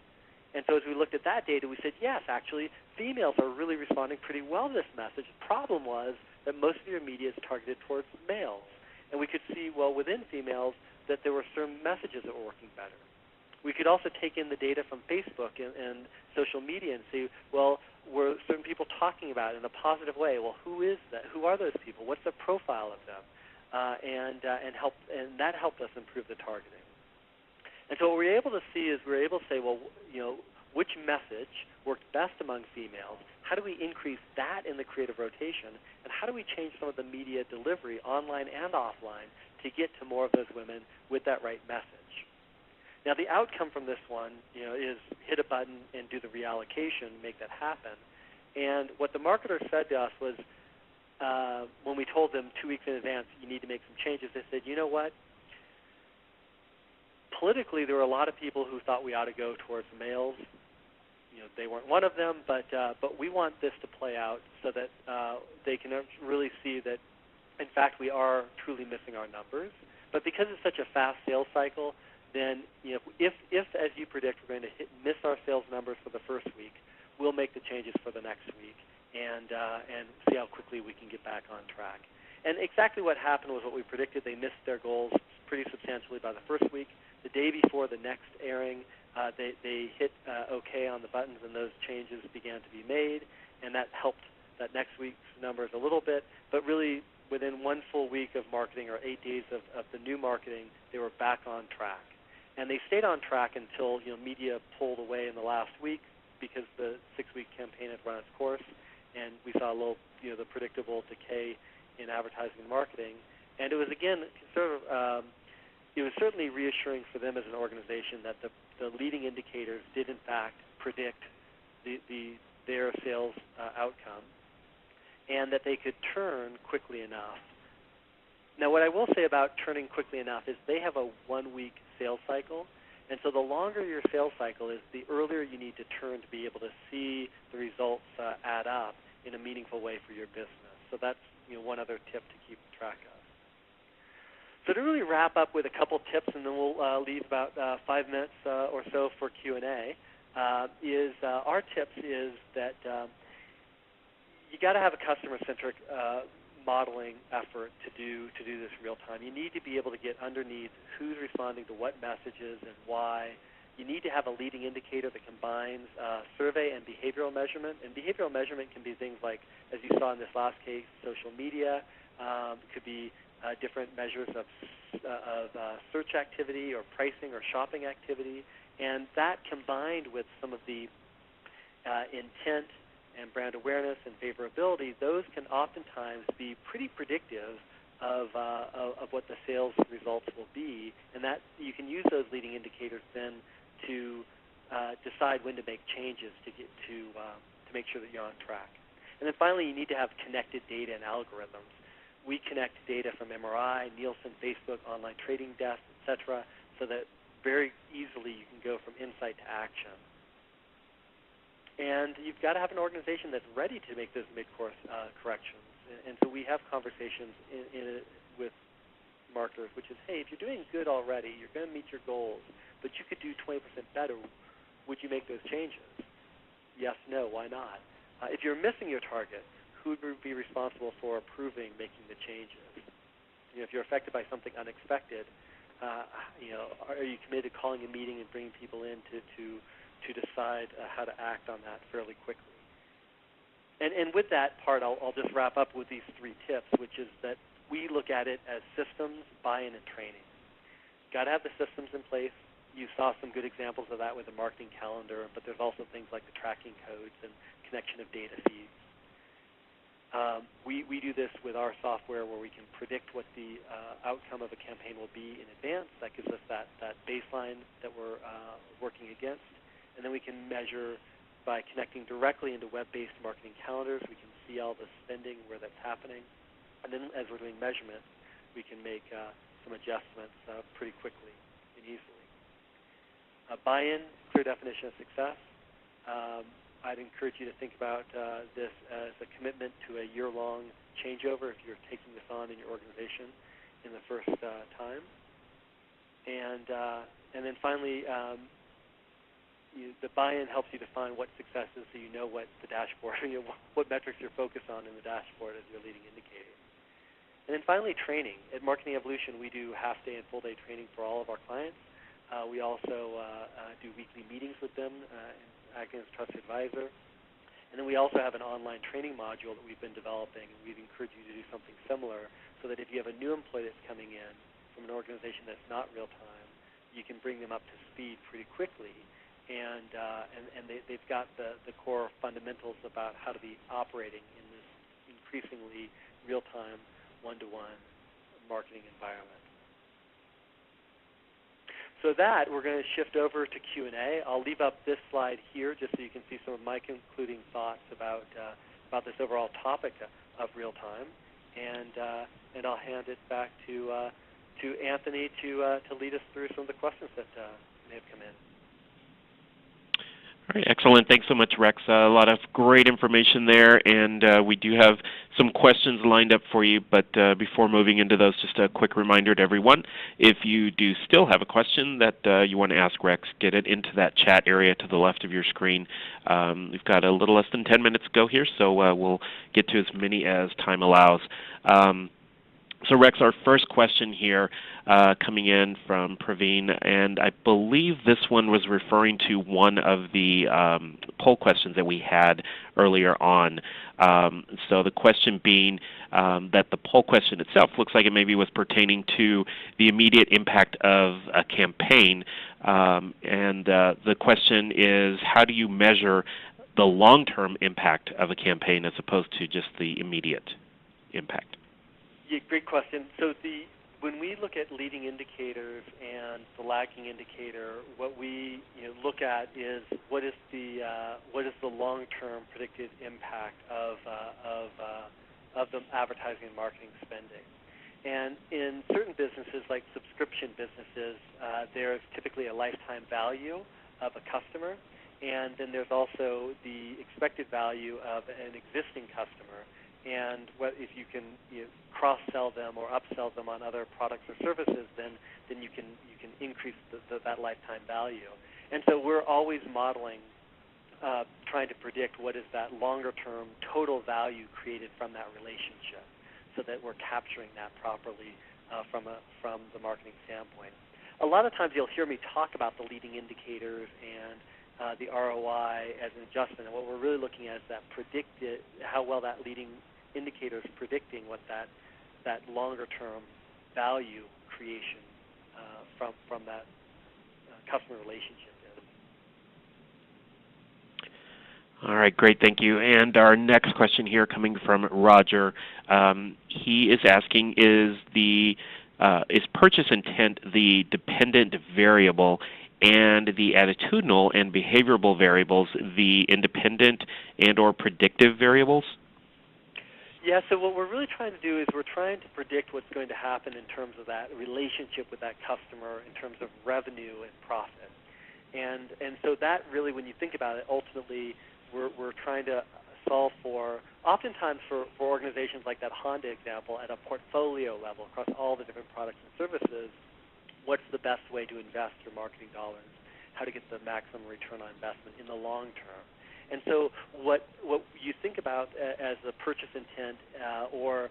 Speaker 2: And so as we looked at that data, we said, yes, actually, females are really responding pretty well to this message. The problem was that most of your media is targeted towards males. And we could see, well, within females, that there were certain messages that were working better. We could also take in the data from Facebook and social media and see, well, were certain people talking about it in a positive way? Well, who is that? Who are those people? What's the profile of them? And that helped us improve the targeting. And so what we're able to see is we're able to say, well, which message worked best among females? How do we increase that in the creative rotation? And how do we change some of the media delivery, online and offline, to get to more of those women with that right message? Now, the outcome from this one, is hit a button and do the reallocation, make that happen. And what the marketer said to us was, when we told them 2 weeks in advance, you need to make some changes, they said, you know what? Politically, there were a lot of people who thought we ought to go towards males. They weren't one of them, but we want this to play out so that they can really see that, in fact, we are truly missing our numbers. But because it's such a fast sales cycle, then if as you predict, we're going to miss our sales numbers for the first week, we'll make the changes for the next week and see how quickly we can get back on track. And exactly what happened was what we predicted. They missed their goals pretty substantially by the first week. The day before the next airing, they hit OK on the buttons, and those changes began to be made, and that helped that next week's numbers a little bit. But really, within 1 full week of marketing or 8 days of the new marketing, they were back on track. And they stayed on track until media pulled away in the last week because the 6-week campaign had run its course, and we saw a little the predictable decay in advertising and marketing. And it was, again, it was certainly reassuring for them as an organization that the leading indicators did, in fact, predict their sales outcome, and that they could turn quickly enough. Now, what I will say about turning quickly enough is they have a 1-week sales cycle, and so the longer your sales cycle is, the earlier you need to turn to be able to see the results add up in a meaningful way for your business. So that's one other tip to keep track of. So to really wrap up with a couple tips, and then we'll leave about 5 minutes or so for Q&A, our tips is that you got to have a customer-centric modeling effort to do this real time. You need to be able to get underneath who's responding to what messages and why. You need to have a leading indicator that combines survey and behavioral measurement. And behavioral measurement can be things like, as you saw in this last case, social media. It could be different measures of search activity or pricing or shopping activity. And that combined with some of the intent and brand awareness and favorability, those can oftentimes be pretty predictive of what the sales results will be, and that you can use those leading indicators then to decide when to make changes to make sure that you're on track. And then finally, you need to have connected data and algorithms. We connect data from MRI, Nielsen, Facebook, online trading desks, etc., so that very easily you can go from insight to action. And you've got to have an organization that's ready to make those mid-course corrections. And so we have conversations with marketers, which is, hey, if you're doing good already, you're going to meet your goals, but you could do 20% better. Would you make those changes? Yes, no, why not? If you're missing your target, who would be responsible for approving making the changes? If you're affected by something unexpected, are you committed to calling a meeting and bringing people in to decide how to act on that fairly quickly? And with that part, I'll just wrap up with these 3 tips, which is that we look at it as systems, buy-in, and training. Got to have the systems in place. You saw some good examples of that with the marketing calendar, but there's also things like the tracking codes and connection of data feeds. We do this with our software where we can predict what the outcome of a campaign will be in advance. That gives us that baseline that we're working against. And then we can measure by connecting directly into web-based marketing calendars. We can see all the spending, where that's happening. And then as we're doing measurement, we can make some adjustments pretty quickly and easily. Buy-in, clear definition of success. I'd encourage you to think about this as a commitment to a year-long changeover if you're taking this on in your organization in the first time. And then finally, the buy-in helps you define what success is, so you know what the dashboard, what metrics you're focused on in the dashboard as your leading indicator. And then finally, training. At Marketing Evolution, we do half-day and full-day training for all of our clients. We also do weekly meetings with them, acting as trusted advisor. And then we also have an online training module that we've been developing, and we'd encourage you to do something similar so that if you have a new employee that's coming in from an organization that's not real-time, you can bring them up to speed pretty quickly. And they've got the core fundamentals about how to be operating in this increasingly real-time, one-to-one marketing environment. So that, we're going to shift over to Q&A. I'll leave up this slide here just so you can see some of my concluding thoughts about this overall topic of real-time. And I'll hand it back to Anthony to lead us through some of the questions that may have come in.
Speaker 1: All right, excellent. Thanks so much, Rex. A lot of great information there, and we do have some questions lined up for you. But before moving into those, just a quick reminder to everyone, if you do still have a question that you want to ask Rex, get it into that chat area to the left of your screen. We've got a little less than 10 minutes to go here, so we'll get to as many as time allows. So Rex, our first question here coming in from Praveen, and I believe this one was referring to one of the poll questions that we had earlier on. So the question being that the poll question itself looks like it maybe was pertaining to the immediate impact of a campaign. And the question is, how do you measure the long-term impact of a campaign as opposed to just the immediate impact?
Speaker 2: Yeah, great question. So when we look at leading indicators and the lagging indicator, what we look at is what is the long-term predicted impact of the advertising and marketing spending. And in certain businesses, like subscription businesses, there's typically a lifetime value of a customer, and then there's also the expected value of an existing customer. And if you can cross-sell them or upsell them on other products or services, then you can increase that lifetime value. And so we're always modeling, trying to predict what is that longer-term total value created from that relationship, so that we're capturing that properly from the marketing standpoint. A lot of times you'll hear me talk about the leading indicators and the ROI as an adjustment, and what we're really looking at is that how well that leading indicator is predicting what that longer-term value creation from that customer relationship is.
Speaker 1: All right, great, thank you. And our next question here coming from Roger. He is asking, is purchase intent the dependent variable and the attitudinal and behavioral variables the independent and or predictive variables?
Speaker 2: Yeah, so what we're really trying to do is we're trying to predict what's going to happen in terms of that relationship with that customer in terms of revenue and profit. And so that really, when you think about it, ultimately we're trying to solve for, oftentimes for organizations like that Honda example, at a portfolio level across all the different products and services, what's the best way to invest your marketing dollars, how to get the maximum return on investment in the long term. And so what you think about as a purchase intent, or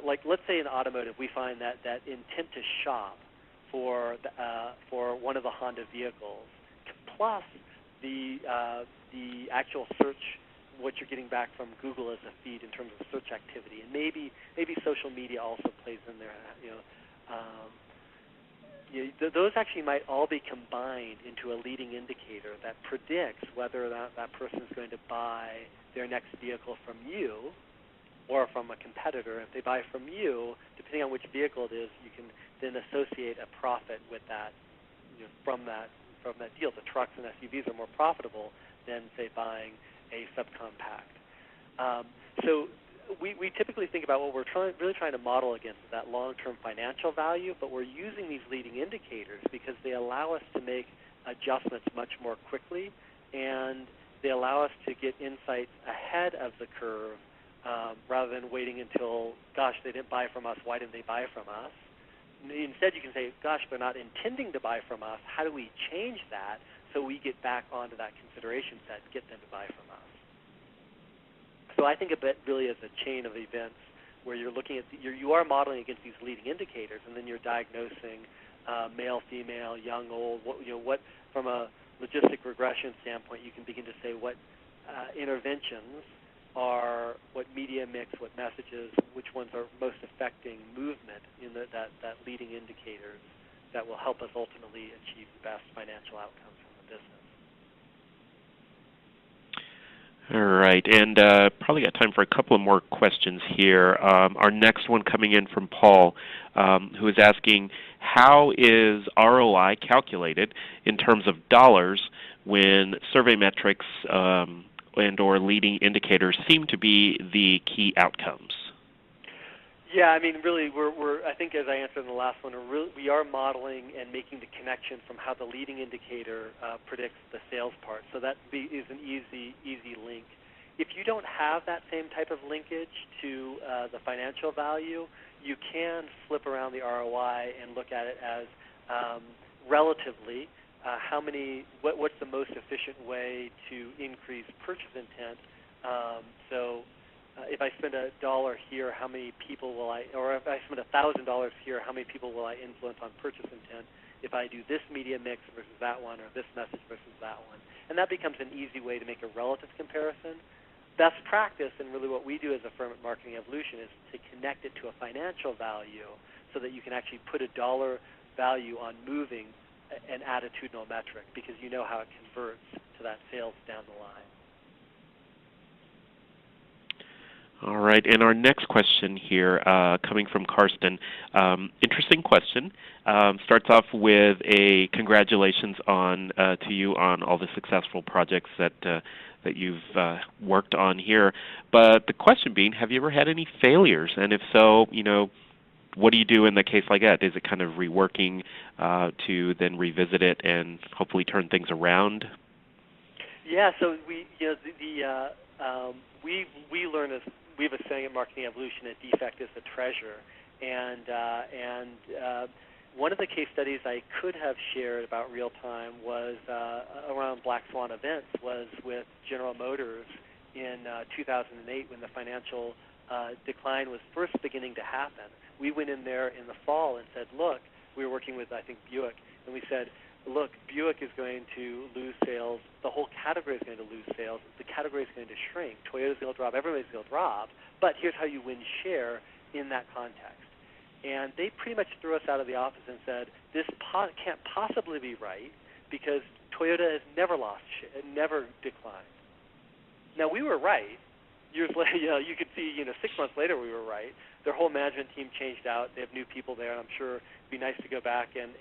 Speaker 2: like let's say in automotive, we find that intent to shop for one of the Honda vehicles, plus the actual search, what you're getting back from Google as a feed in terms of search activity, and maybe social media also plays in there. Those actually might all be combined into a leading indicator that predicts whether or not that person is going to buy their next vehicle from you or from a competitor. If they buy from you, depending on which vehicle it is, you can then associate a profit with that, from that deal. The trucks and SUVs are more profitable than, say, buying a subcompact. So we typically think about what we're really trying to model against is that long-term financial value, but we're using these leading indicators because they allow us to make adjustments much more quickly, and they allow us to get insights ahead of the curve rather than waiting until, gosh, they didn't buy from us, why didn't they buy from us? Instead, you can say, gosh, they're not intending to buy from us. How do we change that so we get back onto that consideration set and get them to buy from us? So I think of it really as a chain of events where you're looking at you are modeling against these leading indicators, and then you're diagnosing male, female, young, old. What from a logistic regression standpoint, you can begin to say what interventions are, what media mix, what messages, which ones are most affecting movement in that leading indicators that will help us ultimately achieve the best financial outcomes from the business.
Speaker 1: All right, and probably got time for a couple of more questions here. Our next one coming in from Paul, who is asking, how is ROI calculated in terms of dollars when survey metrics and or leading indicators seem to be the key outcomes?
Speaker 2: Yeah, I mean, really, I think as I answered in the last one, we are modeling and making the connection from how the leading indicator predicts the sales part. So that is an easy link. If you don't have that same type of linkage to the financial value, you can flip around the ROI and look at it as relatively what's the most efficient way to increase purchase intent. If I spend $1 here, how many people will or if I spend $1,000 here, how many people will I influence on purchase intent if I do this media mix versus that one, or this message versus that one? And that becomes an easy way to make a relative comparison. Best practice, and really what we do as a firm at Marketing Evolution, is to connect it to a financial value so that you can actually put a dollar value on moving an attitudinal metric, because you know how it converts to that sales down the line.
Speaker 1: All right, and our next question here, coming from Karsten. Interesting question. Starts off with a congratulations to you on all the successful projects that you've worked on here. But the question being, have you ever had any failures? And if so, what do you do in the case like that? Is it kind of reworking to then revisit it and hopefully turn things around?
Speaker 2: Yeah, so we learn as we have a saying at Marketing Evolution: a defect is a treasure. And one of the case studies I could have shared about real-time was around Black Swan events, was with General Motors in 2008 when the financial decline was first beginning to happen. We went in there in the fall and said, look, we were working with, I think, Buick, and we said, look, Buick is going to lose sales. The whole category is going to lose sales. The category is going to shrink. Toyota's going to drop. Everybody's going to drop. But here's how you win share in that context. And they pretty much threw us out of the office and said, this can't possibly be right because Toyota has never lost share, never declined. Now, we were right. Years later, you could see, 6 months later we were right. Their whole management team changed out. They have new people there. I'm sure it'd be nice to go back and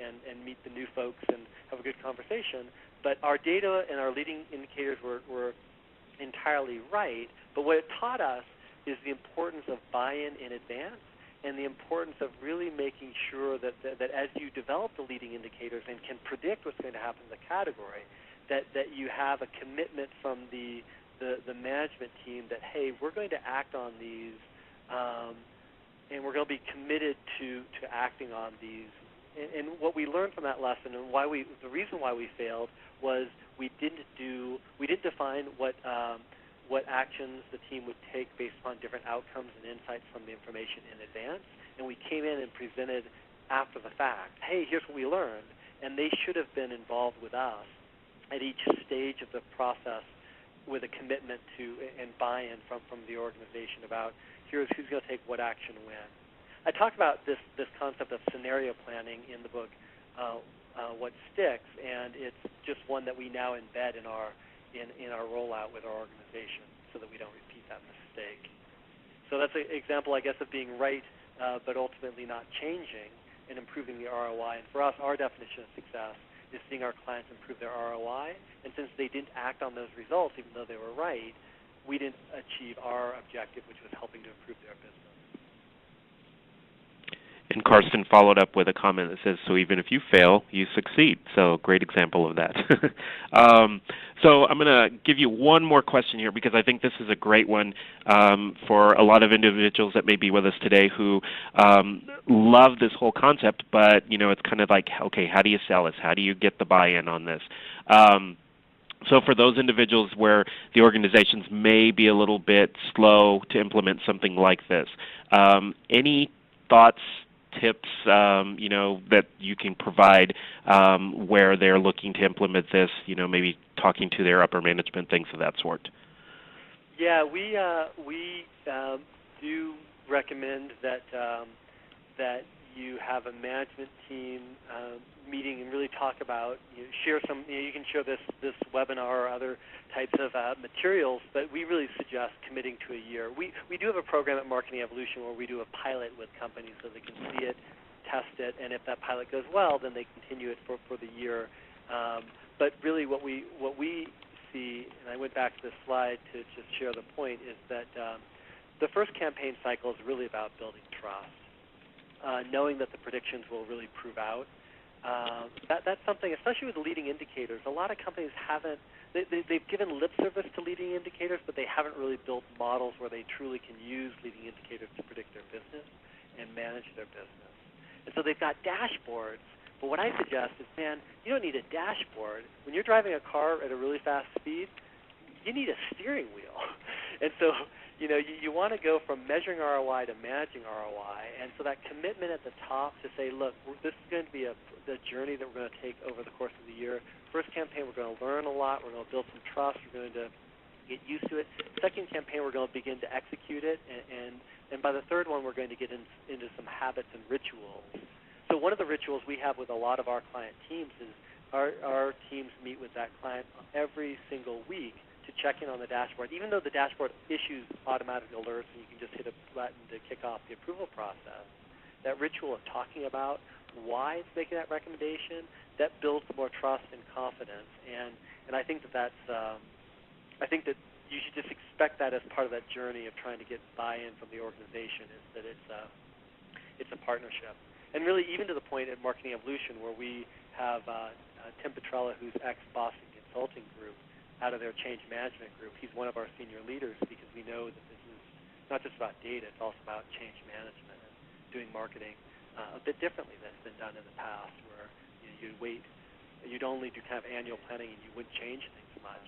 Speaker 2: meet the new folks and have a good conversation. But our data and our leading indicators were entirely right. But what it taught us is the importance of buy-in in advance and the importance of really making sure that as you develop the leading indicators and can predict what's going to happen in the category, that you have a commitment from the management team that, hey, we're going to act on these and we're going to be committed to acting on these. And what we learned from that lesson and the reason why we failed was we didn't define what actions the team would take based upon different outcomes and insights from the information in advance. And we came in and presented after the fact, hey, here's what we learned. And they should have been involved with us at each stage of the process with a commitment to and buy-in from the organization about here's who's going to take what action when. I talked about this concept of scenario planning in the book, What Sticks, and it's just one that we now embed in our rollout with our organization so that we don't repeat that mistake. So that's an example, I guess, of being right but ultimately not changing and improving the ROI. And for us, our definition of success is seeing our clients improve their ROI. And since they didn't act on those results, even though they were right, we didn't achieve our objective, which was helping to improve their business.
Speaker 1: And Karsten followed up with a comment that says, so even if you fail, you succeed. So great example of that. So I'm going to give you one more question here because I think this is a great one for a lot of individuals that may be with us today who love this whole concept, but it's kind of like, okay, how do you sell this? How do you get the buy-in on this? So for those individuals where the organizations may be a little bit slow to implement something like this, any thoughts, tips, that you can provide where they're looking to implement this, maybe talking to their upper management, things of that sort?
Speaker 2: Yeah, we do recommend that you have a management team meeting and really talk about, share some, you can share this webinar or other types of materials, but we really suggest committing to a year. We do have a program at Marketing Evolution where we do a pilot with companies so they can see it, test it, and if that pilot goes well, then they continue it for the year. But really what we see, and I went back to this slide to just share the point, is that the first campaign cycle is really about building trust. Knowing that the predictions will really prove out. That's something, especially with the leading indicators. A lot of companies haven't, they've given lip service to leading indicators, but they haven't really built models where they truly can use leading indicators to predict their business and manage their business. And so they've got dashboards, but what I suggest is, man, you don't need a dashboard. When you're driving a car at a really fast speed, you need a steering wheel. And so you want to go from measuring ROI to managing ROI, and so that commitment at the top to say, look, this is going to be the journey that we're going to take over the course of the year. First campaign, we're going to learn a lot. We're going to build some trust. We're going to get used to it. Second campaign, we're going to begin to execute it, and by the third one, we're going to get into some habits and rituals. So one of the rituals we have with a lot of our client teams is our teams meet with that client every single week to to check in on the dashboard, even though the dashboard issues automatic alerts and you can just hit a button to kick off the approval process, that ritual of talking about why it's making that recommendation, that builds more trust and confidence. And I think that I think that you should just expect that as part of that journey of trying to get buy-in from the organization, is that it's a partnership. And really, even to the point at Marketing Evolution where we have Tim Petrella, who's ex-Boston Consulting Group, out of their change management group. He's one of our senior leaders because we know that this is not just about data, it's also about change management and doing marketing a bit differently than it's been done in the past, where you'd only do kind of annual planning and you wouldn't change things much.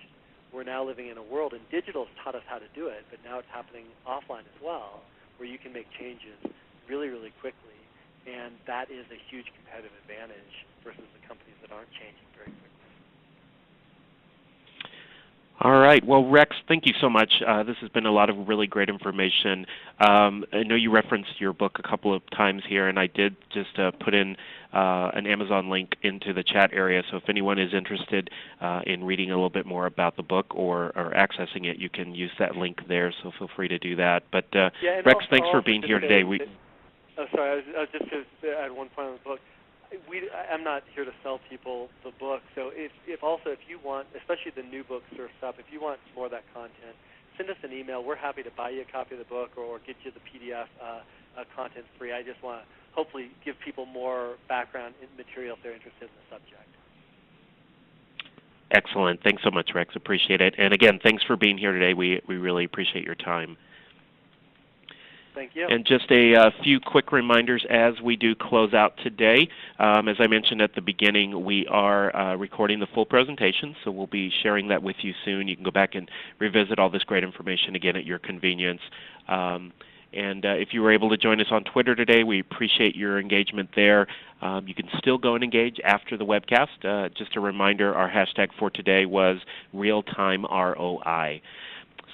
Speaker 2: We're now living in a world, and digital has taught us how to do it, but now it's happening offline as well, where you can make changes really, really quickly, and that is a huge competitive advantage versus the companies that aren't changing very quickly.
Speaker 1: All right. Well, Rex, thank you so much. This has been a lot of really great information. I know you referenced your book a couple of times here, and I did just put in an Amazon link into the chat area. So if anyone is interested in reading a little bit more about the book or accessing it, you can use that link there. So feel free to do that. But Rex, thanks for being here today.
Speaker 2: Sorry, I was just going to add one point on the book. I'm not here to sell people the book, so if you want, especially the new book Surf's Up, if you want more of that content, send us an email. We're happy to buy you a copy of the book or get you the PDF content free. I just want to hopefully give people more background material if they're interested in the subject.
Speaker 1: Excellent. Thanks so much, Rex. Appreciate it. And again, thanks for being here today. We really appreciate your time.
Speaker 2: Thank you.
Speaker 1: And just a few quick reminders as we do close out today. As I mentioned at the beginning, we are recording the full presentation, so we'll be sharing that with you soon. You can go back and revisit all this great information again at your convenience. And if you were able to join us on Twitter today, we appreciate your engagement there. You can still go and engage after the webcast. Just a reminder, our hashtag for today was RealTime ROI.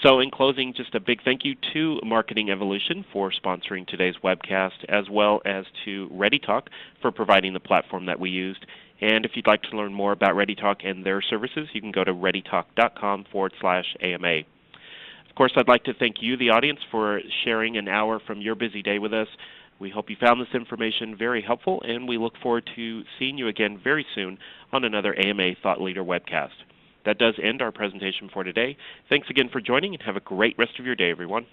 Speaker 1: So in closing, just a big thank you to Marketing Evolution for sponsoring today's webcast, as well as to ReadyTalk for providing the platform that we used. And if you'd like to learn more about ReadyTalk and their services, you can go to readytalk.com/AMA. Of course, I'd like to thank you, the audience, for sharing an hour from your busy day with us. We hope you found this information very helpful, and we look forward to seeing you again very soon on another AMA Thought Leader webcast. That does end our presentation for today. Thanks again for joining, and have a great rest of your day, everyone.